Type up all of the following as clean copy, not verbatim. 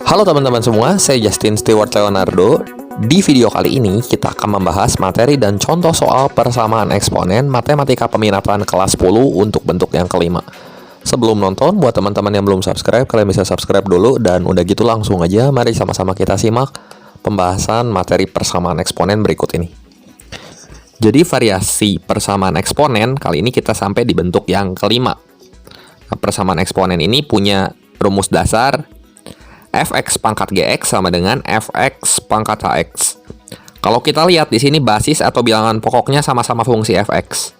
Halo teman-teman semua, saya Justin Stewart Leonardo. Di video kali ini kita akan membahas materi dan contoh soal persamaan eksponen matematika peminatan kelas 10 untuk bentuk yang kelima. Sebelum nonton, buat teman-teman yang belum subscribe, kalian bisa subscribe dulu. Dan udah gitu langsung aja, mari sama-sama kita simak pembahasan materi persamaan eksponen berikut ini. Jadi variasi persamaan eksponen, kali ini kita sampai di bentuk yang kelima. Nah, persamaan eksponen ini punya rumus dasar fx pangkat gx sama dengan fx pangkat hx. Kalau kita lihat di sini basis atau bilangan pokoknya sama-sama fungsi fx.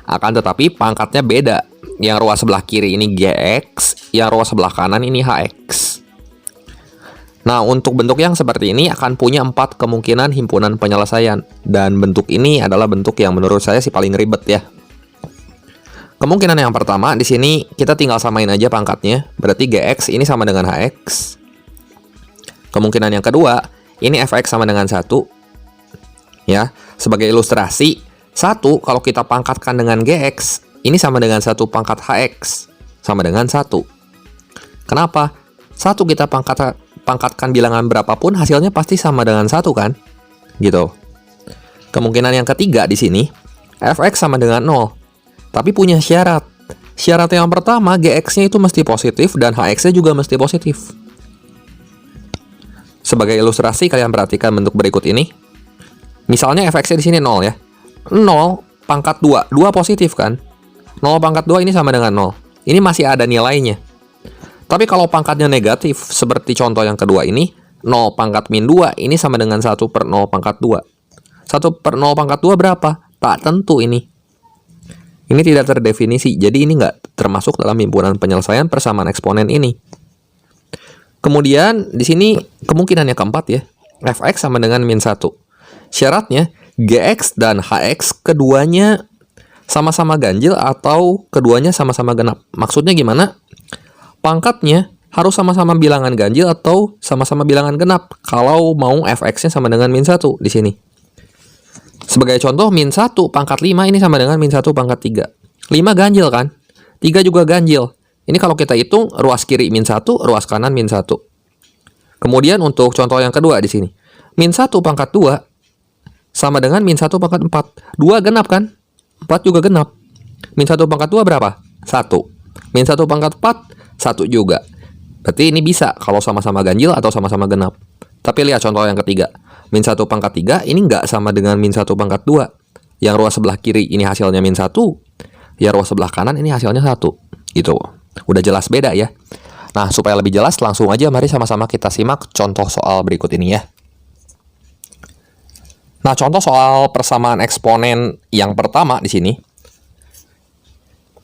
Akan tetapi pangkatnya beda. Yang ruas sebelah kiri ini gx, yang ruas sebelah kanan ini hx. Nah, untuk bentuk yang seperti ini akan punya 4 kemungkinan himpunan penyelesaian. Dan bentuk ini adalah bentuk yang menurut saya sih paling ribet ya. Kemungkinan yang pertama di sini kita tinggal samain aja pangkatnya. Berarti gx ini sama dengan hx. Kemungkinan yang kedua, ini fx sama dengan 1. Ya, sebagai ilustrasi, 1 kalau kita pangkatkan dengan gx, ini sama dengan 1 pangkat hx, sama dengan 1. Kenapa? 1 kita pangkatkan bilangan berapapun, hasilnya pasti sama dengan 1 kan? Gitu. Kemungkinan yang ketiga di sini, fx sama dengan 0. Tapi punya syarat. Syarat yang pertama, gx-nya itu mesti positif dan hx-nya juga mesti positif. Sebagai ilustrasi, kalian perhatikan bentuk berikut ini. Misalnya fx-nya di sini 0 ya. 0 pangkat 2. 2 positif kan? 0 pangkat 2 ini sama dengan 0. Ini masih ada nilainya. Tapi kalau pangkatnya negatif, seperti contoh yang kedua ini, 0 pangkat min 2, ini sama dengan 1 per 0 pangkat 2. 1 per 0 pangkat 2 berapa? Tak tentu ini. Ini tidak terdefinisi, jadi ini nggak termasuk dalam himpunan penyelesaian persamaan eksponen ini. Kemudian di sini kemungkinan yang keempat ya, fx sama dengan min 1. Syaratnya gx dan hx keduanya sama-sama ganjil atau keduanya sama-sama genap. Maksudnya gimana? Pangkatnya harus sama-sama bilangan ganjil atau sama-sama bilangan genap kalau mau fx-nya sama dengan min 1 di sini. Sebagai contoh, min 1 pangkat 5 ini sama dengan min 1 pangkat 3. 5 ganjil kan? 3 juga ganjil. Ini kalau kita hitung, ruas kiri min 1, ruas kanan min 1. Kemudian untuk contoh yang kedua di sini. Min 1 pangkat 2 sama dengan min 1 pangkat 4. 2 genap kan? 4 juga genap. Min 1 pangkat 2 berapa? 1. Min 1 pangkat 4, 1 juga. Berarti ini bisa kalau sama-sama ganjil atau sama-sama genap. Tapi lihat contoh yang ketiga. Min 1 pangkat 3 ini nggak sama dengan min 1 pangkat 2. Yang ruas sebelah kiri ini hasilnya min 1. Yang ruas sebelah kanan ini hasilnya 1. Gitu. Udah jelas beda ya. Nah, supaya lebih jelas langsung aja mari sama-sama kita simak contoh soal berikut ini ya. Nah, contoh soal persamaan eksponen yang pertama di sini.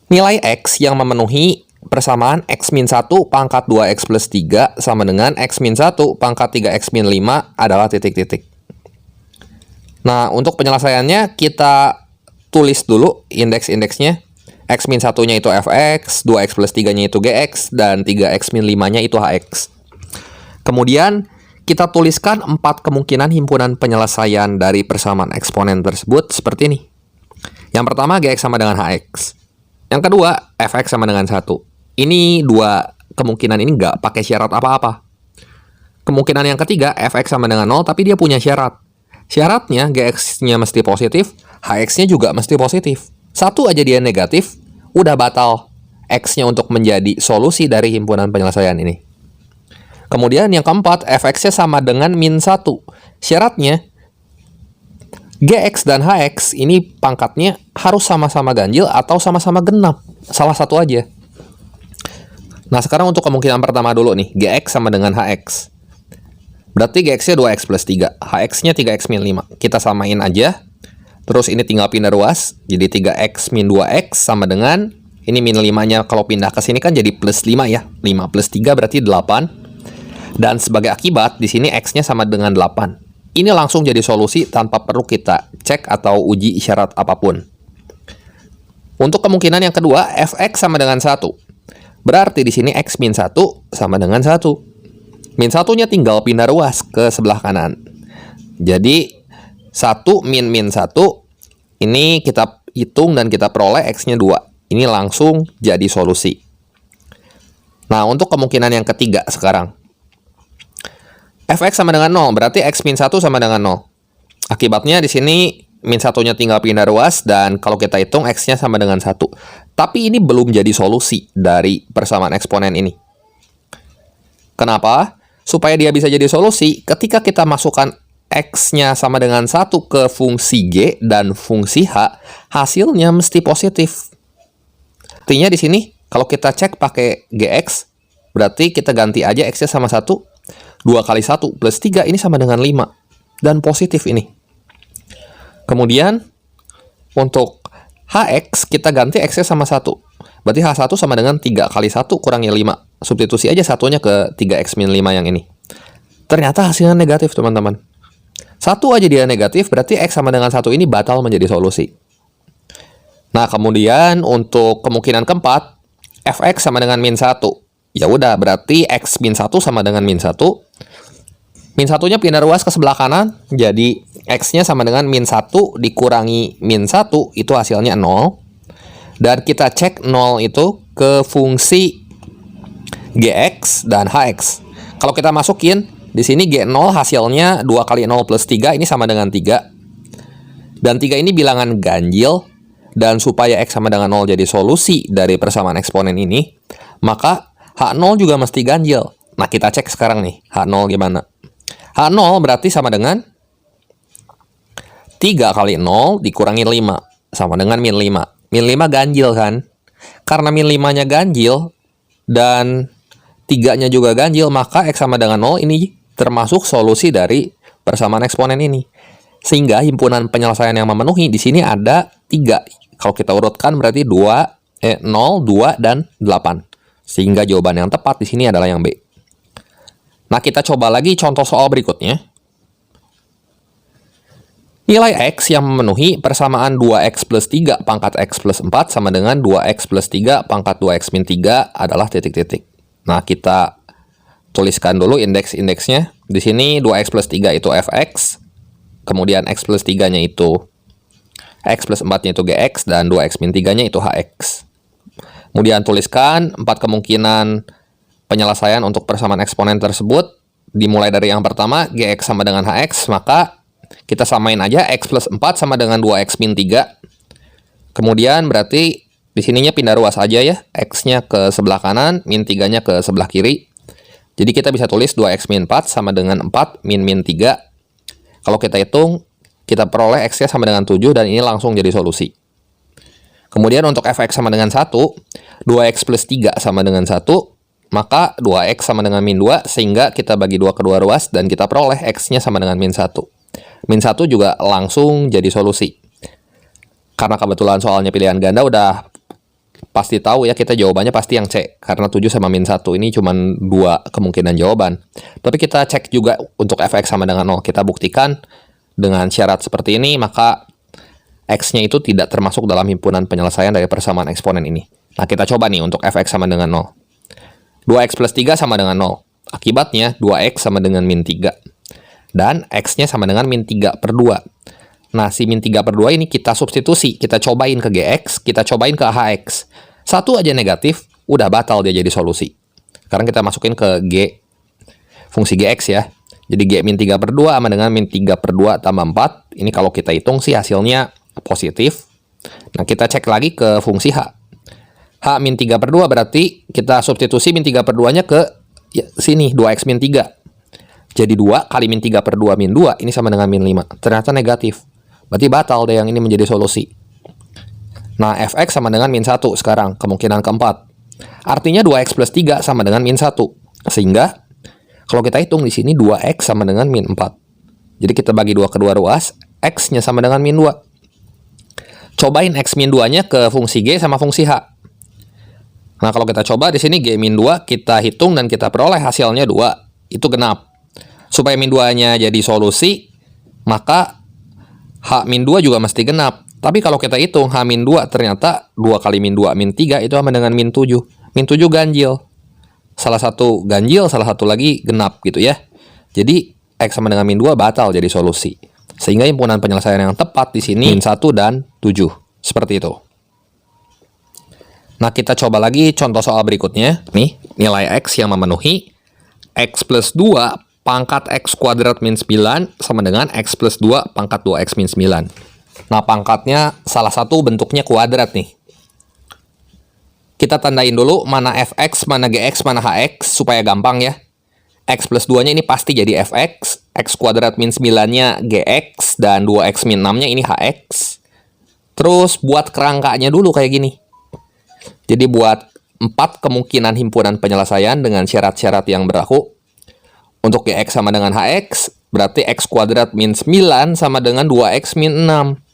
Nilai x yang memenuhi persamaan x min 1 pangkat 2x plus 3 sama dengan x min 1 pangkat 3x min 5 adalah titik-titik. Nah, untuk penyelesaiannya kita tulis dulu indeks-indeksnya. X min 1-nya itu fx, 2x plus 3-nya itu gx, dan 3x min 5-nya itu hx. Kemudian kita tuliskan 4 kemungkinan himpunan penyelesaian dari persamaan eksponen tersebut seperti ini. Yang pertama gx sama dengan hx. Yang kedua fx sama dengan 1. Ini 2 kemungkinan ini nggak pakai syarat apa-apa. Kemungkinan yang ketiga fx sama dengan 0 tapi dia punya syarat. Syaratnya gx-nya mesti positif, hx-nya juga mesti positif. 1 aja dia negatif, udah batal x-nya untuk menjadi solusi dari himpunan penyelesaian ini. Kemudian yang keempat, fx-nya sama dengan min 1. Syaratnya, gx dan hx ini pangkatnya harus sama-sama ganjil atau sama-sama genap. Salah satu aja. Nah, sekarang untuk kemungkinan pertama dulu nih, gx sama dengan hx. Berarti gx-nya 2x plus 3, hx-nya 3x min 5. Kita samain aja. Terus ini tinggal pindah ruas, jadi 3x min 2x sama dengan, ini min 5-nya kalau pindah ke sini kan jadi plus 5 ya. 5 plus 3 berarti 8. Dan sebagai akibat, di sini x-nya sama dengan 8. Ini langsung jadi solusi tanpa perlu kita cek atau uji isyarat apapun. Untuk kemungkinan yang kedua, fx sama dengan 1. Berarti di sini x min 1 sama dengan 1. Min 1-nya tinggal pindah ruas ke sebelah kanan. Jadi 1 min 1 ini kita hitung dan kita peroleh x-nya 2. ini langsung jadi solusi. Nah, untuk kemungkinan yang ketiga sekarang. Fx sama dengan 0, berarti x min 1 sama dengan 0. Akibatnya di sini min 1-nya tinggal pindah ruas, dan kalau kita hitung x-nya sama dengan 1. Tapi ini belum jadi solusi dari persamaan eksponen ini. Kenapa? Supaya dia bisa jadi solusi, ketika kita masukkan x-nya sama dengan 1 ke fungsi g dan fungsi h, hasilnya mesti positif. Artinya di sini, kalau kita cek pakai gx, berarti kita ganti aja x-nya sama 1. 2 kali 1 plus 3 ini sama dengan 5. Dan positif ini. Kemudian, untuk hx, kita ganti x-nya sama 1. Berarti h1 sama dengan 3 kali 1 kurangi 5. Substitusi aja satunya ke 3x min 5 yang ini. Ternyata hasilnya negatif, teman-teman. 1 aja dia negatif, berarti x sama dengan 1 ini batal menjadi solusi. Nah, kemudian untuk kemungkinan keempat, fx sama dengan min 1. Ya udah, berarti x min 1 sama dengan min 1. Min 1-nya pindah ruas ke sebelah kanan, jadi x-nya sama dengan min 1 dikurangi min 1, itu hasilnya 0. Dan kita cek 0 itu ke fungsi gx dan hx. Kalau kita masukin, di sini g0 hasilnya 2 kali 0 plus 3, ini sama dengan 3. Dan 3 ini bilangan ganjil, dan supaya x sama dengan 0 jadi solusi dari persamaan eksponen ini, maka h0 juga mesti ganjil. Nah, kita cek sekarang nih, h0 gimana? H0 berarti sama dengan 3 kali 0 dikurangi 5. Sama dengan min 5. Min 5 ganjil kan? Karena min 5-nya ganjil dan 3-nya juga ganjil, maka x sama dengan 0 ini termasuk solusi dari persamaan eksponen ini. Sehingga himpunan penyelesaian yang memenuhi di sini ada 3. Kalau kita urutkan berarti 0, 2, dan 8. Sehingga jawaban yang tepat di sini adalah yang B. Nah, kita coba lagi contoh soal berikutnya. Nilai x yang memenuhi persamaan 2x plus 3 pangkat x plus 4 sama dengan 2x plus 3 pangkat 2x min 3 adalah titik-titik. Nah, kita tuliskan dulu indeks-indeksnya. Di sini 2x plus 3 itu fx, kemudian x plus 3-nya itu x plus 4-nya itu gx, dan 2x min 3-nya itu hx. Kemudian tuliskan 4 kemungkinan penyelesaian untuk persamaan eksponen tersebut. Dimulai dari yang pertama, gx sama dengan hx, maka kita samain aja x plus 4 sama dengan 2x min 3. Kemudian berarti di sininya pindah ruas aja ya, x-nya ke sebelah kanan, min 3-nya ke sebelah kiri. Jadi kita bisa tulis 2x min 4 sama dengan 4 min 3. Kalau kita hitung, kita peroleh x-nya sama dengan 7, dan ini langsung jadi solusi. Kemudian untuk fx sama dengan 1, 2x plus 3 sama dengan 1, maka 2x sama dengan min 2, sehingga kita bagi 2 kedua ruas, dan kita peroleh x-nya sama dengan min 1. Min 1 juga langsung jadi solusi. Karena kebetulan soalnya pilihan ganda, udah pasti tahu ya, kita jawabannya pasti yang C. Karena 7 sama min 1 ini cuma 2 kemungkinan jawaban. Tapi kita cek juga untuk fx sama dengan 0. Kita buktikan dengan syarat seperti ini, maka x-nya itu tidak termasuk dalam himpunan penyelesaian dari persamaan eksponen ini. Nah, kita coba nih untuk fx sama dengan 0. 2x plus 3 sama dengan 0. Akibatnya 2x sama dengan min 3. Dan x-nya sama dengan min 3 per 2. Nah, si min 3 per 2 ini kita substitusi. Kita cobain ke gx, kita cobain ke hx. 1 aja negatif, udah batal dia jadi solusi. Sekarang kita masukin ke g, fungsi gx ya. Jadi g min 3 per 2 sama dengan min 3 per 2 tambah 4. Ini kalau kita hitung sih hasilnya positif. Nah, kita cek lagi ke fungsi h. H min 3 per 2 berarti kita substitusi min 3 per 2-nya ke ya, sini, 2x min 3. Jadi 2 kali min 3 per 2 min 2, ini sama dengan min 5. Ternyata negatif. Berarti batal deh yang ini menjadi solusi. Nah, fx sama dengan min 1 sekarang, kemungkinan keempat. Artinya 2x plus 3 sama dengan min 1. Sehingga, kalau kita hitung di sini 2x sama dengan min 4. Jadi kita bagi 2 kedua ruas, x-nya sama dengan min 2. Cobain x min 2-nya ke fungsi g sama fungsi h. Nah, kalau kita coba di sini g min 2, kita hitung dan kita peroleh hasilnya 2. Itu genap. Supaya min 2-nya jadi solusi, maka h min 2 juga mesti genap. Tapi kalau kita hitung h min 2, ternyata 2 kali min 2 min 3 itu sama dengan min 7. Min 7 ganjil. Salah satu ganjil, salah satu lagi genap gitu ya. Jadi x sama dengan min 2 batal jadi solusi. Sehingga himpunan penyelesaian yang tepat di sini min 1 dan 7. Seperti itu. Nah, kita coba lagi contoh soal berikutnya. Nih, nilai X yang memenuhi X plus 2 pangkat X kuadrat min 9 sama dengan X plus 2 pangkat 2X min 9. Nah, pangkatnya salah satu bentuknya kuadrat nih. Kita tandain dulu mana Fx, mana Gx, mana Hx supaya gampang ya. X plus 2-nya ini pasti jadi Fx, X kuadrat min 9-nya Gx, dan 2X min 6-nya ini Hx. Terus buat kerangkanya dulu kayak gini. Jadi buat 4 kemungkinan himpunan penyelesaian dengan syarat-syarat yang berlaku. Untuk Gx sama dengan Hx, berarti X kuadrat min 9 sama dengan 2X min 6.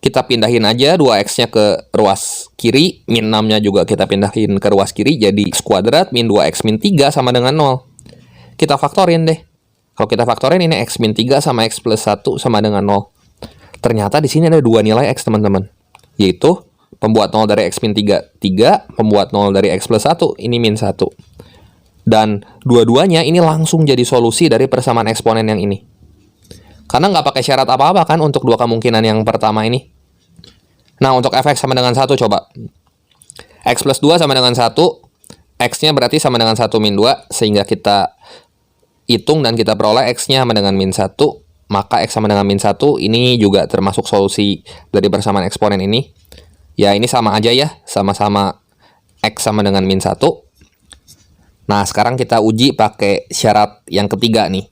Kita pindahin aja 2X-nya ke ruas kiri, min 6-nya juga kita pindahin ke ruas kiri, jadi X kuadrat min 2X min 3 sama dengan 0. Kita faktorin deh. Kalau kita faktorin ini X min 3 sama X plus 1 sama dengan 0. Ternyata di sini ada dua nilai X, teman-teman. Yaitu pembuat 0 dari X min 3, 3. Pembuat 0 dari X plus 1, ini min 1. Dan dua-duanya ini langsung jadi solusi dari persamaan eksponen yang ini. Karena nggak pakai syarat apa-apa kan untuk dua kemungkinan yang pertama ini. Nah, untuk Fx sama dengan 1 coba. X plus 2 sama dengan 1. X-nya berarti sama dengan 1 min 2. Sehingga kita hitung dan kita peroleh X-nya sama dengan min 1. Maka X sama dengan min 1 ini juga termasuk solusi dari persamaan eksponen ini. Ya, ini sama aja ya. Sama-sama X sama dengan min 1. Nah, sekarang kita uji pakai syarat yang ketiga nih.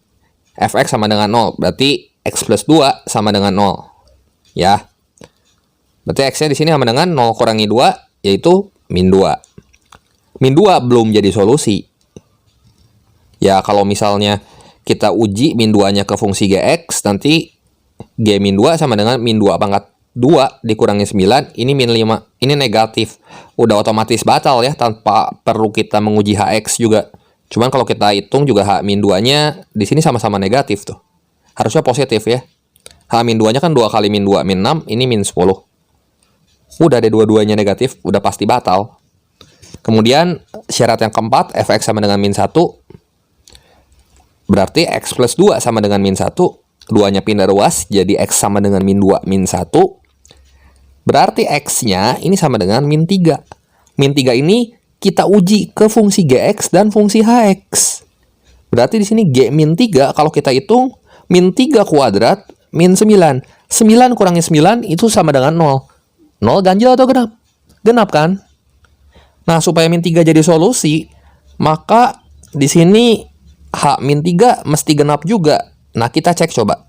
Fx sama dengan 0, berarti X plus 2 sama dengan 0. Ya. Berarti X-nya di sini sama dengan 0 kurangi 2, yaitu min 2. Min 2 belum jadi solusi. Ya, kalau misalnya kita uji min 2-nya ke fungsi Gx, nanti G min 2 sama dengan min 2 pangkat 2 dikurangi 9, ini min 5. Ini negatif. Udah otomatis batal ya, tanpa perlu kita menguji Hx juga. Cuman kalau kita hitung juga H min 2-nya di sini sama-sama negatif tuh. Harusnya positif ya. H min 2-nya kan 2 kali min 2, min 6, ini min 10. Udah ada dua-duanya negatif, udah pasti batal. Kemudian syarat yang keempat, Fx sama dengan min 1. Berarti X plus 2 sama dengan min 1. 2-nya pindah ruas, jadi X sama dengan min 2, min 1. Berarti X-nya ini sama dengan min 3. Min 3 ini kita uji ke fungsi Gx dan fungsi Hx. Berarti di sini G min 3 kalau kita hitung min 3 kuadrat min 9. 9 kurangi 9 itu sama dengan 0. 0 ganjil atau genap? Genap kan? Nah, supaya min 3 jadi solusi, maka di sini H min 3 mesti genap juga. Nah, kita cek coba.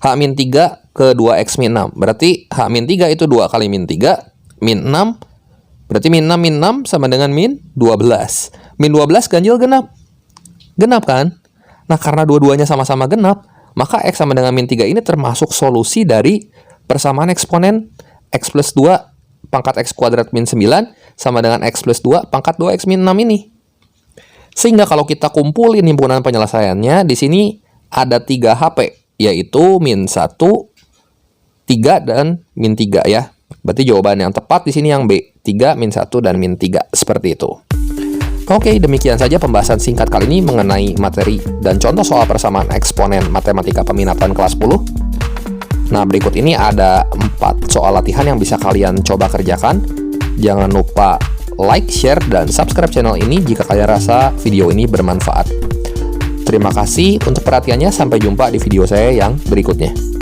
H min 3 ke 2X min 6. Berarti H min 3 itu 2 kali min 3. Min 6. Berarti min 6 min 6 sama dengan min 12. Min 12 ganjil genap. Genap kan? Nah, karena dua-duanya sama-sama genap, maka X sama dengan min 3 ini termasuk solusi dari persamaan eksponen X plus 2 pangkat X kuadrat min 9 sama dengan X plus 2 pangkat 2X min 6 ini. Sehingga kalau kita kumpulin himpunan penyelesaiannya, di sini ada 3 HP, yaitu min 1, 3, dan min 3 ya. Berarti jawaban yang tepat di sini yang B, 3, min 1, dan min 3. Seperti itu. Oke, demikian saja pembahasan singkat kali ini mengenai materi dan contoh soal persamaan eksponen matematika peminatan kelas 10. Nah, berikut ini ada 4 soal latihan yang bisa kalian coba kerjakan. Jangan lupa like, share, dan subscribe channel ini jika kalian rasa video ini bermanfaat. Terima kasih untuk perhatiannya, sampai jumpa di video saya yang berikutnya.